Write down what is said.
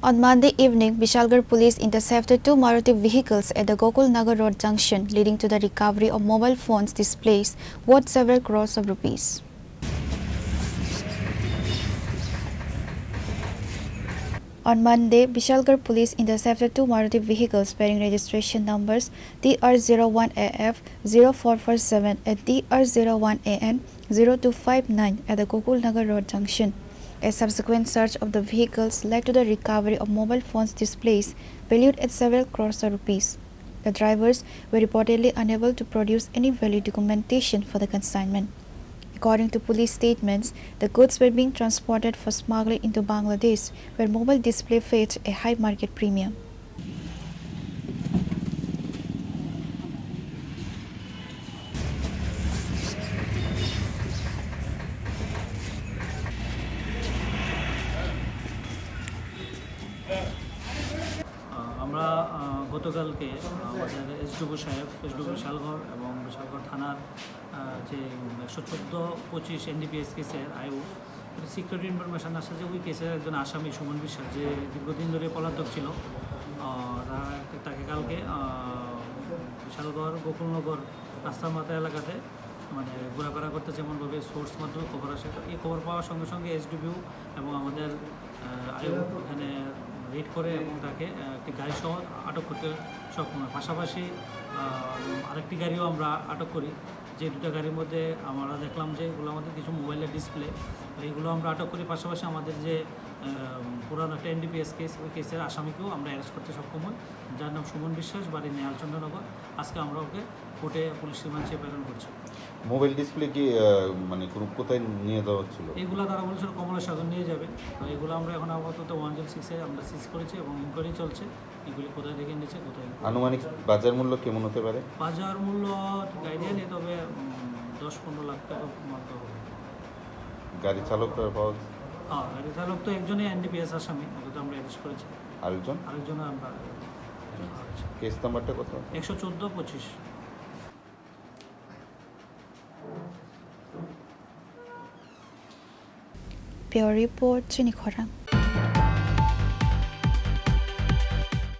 On Monday evening, Vishalgarh police intercepted two Maruti vehicles at the Gokul Nagar Road junction, leading to the recovery of mobile phones displays worth several crores of rupees. On Monday, Vishalgarh police intercepted two Maruti vehicles bearing registration numbers TR01AF 0447 and TR01AN 0259 at the Gokul Nagar Road junction. A subsequent search of the vehicles led to the recovery of mobile phones displays valued at several crores of rupees. The drivers were reportedly unable to produce any valid documentation for the consignment. According to police statements, the goods were being transported for smuggling into Bangladesh, where mobile display fetched a high market premium. আমরা গতকালকে আমাদের SDO সাহেব বিশালগড় এবং বিশালগড় থানার যে 114-25 NDPS কেসের আয়ু security information আসে যে ওই কেসের একজন আসামি সুমন বিশ্বাস যে দীর্ঘদিন ধরে পলাতক ছিল, তাকে কালকে বিশালগড় গোকুলনগর রাস্তার মাথা এলাকাতে মানে ঘোরাফেরা করতে যেমনভাবে সোর্স মাধ্যমে খবর আসে, এই খবর পাওয়ার সঙ্গে সঙ্গে এসডিপিও এবং আমাদের আয়ু এখানে রেড করে এবং তাকে একটি গাড়ি সহ আটক করতে সক্ষম হয়। পাশাপাশি আরেকটি গাড়িও আমরা আটক করি, যে দুটো গাড়ির মধ্যে আমরা দেখলাম যে এগুলো আমাদের কিছু মোবাইলের ডিসপ্লে, এইগুলো আমরা আটক করি। পাশাপাশি আমাদের যে পুরানো একটা এনডিপিএস কেস, ওই কেসের আসামিকেও আমরা অ্যারেস্ট করতে সক্ষম হই, যার নাম সুমন বিশ্বাস, বাড়ি নেয়ালচন্দ্রনগর। আজকে আমরা ওকে কোর্টে পুলিশ রিমান্ডে প্রেরণ করছি। মোবাইল ডিসপ্লে কি মানে কোথায় নিয়ে যাওয়া হচ্ছিল? এগুলো তারা বলছিল কমলেশ্বর নিয়ে যাবে, তো এগুলো আমরা এখন আপাতত 106-এ আমরা সিজ করেছি এবং ইনকোয়ারি চলছে, এগুলি কোথায় থেকে নিচ্ছে কোথায়। আনুমানিক বাজার মূল্য কেমন হতে পারে? বাজার মূল্য ঠিক আইডিয়া নেই, তবে 10-15 লাখ টাকা মতো হবে। গাড়ি চালকরা পাওয়া গেছে? হ্যাঁ, গাড়ি চালক তো একজনই এনডিপিএস আসামি, ওকে তো আমরা অ্যারেস্ট করেছি। আরেকজন আমরা কেস নাম্বারটা কত? 114-25। Pure Report, Chini Khorang.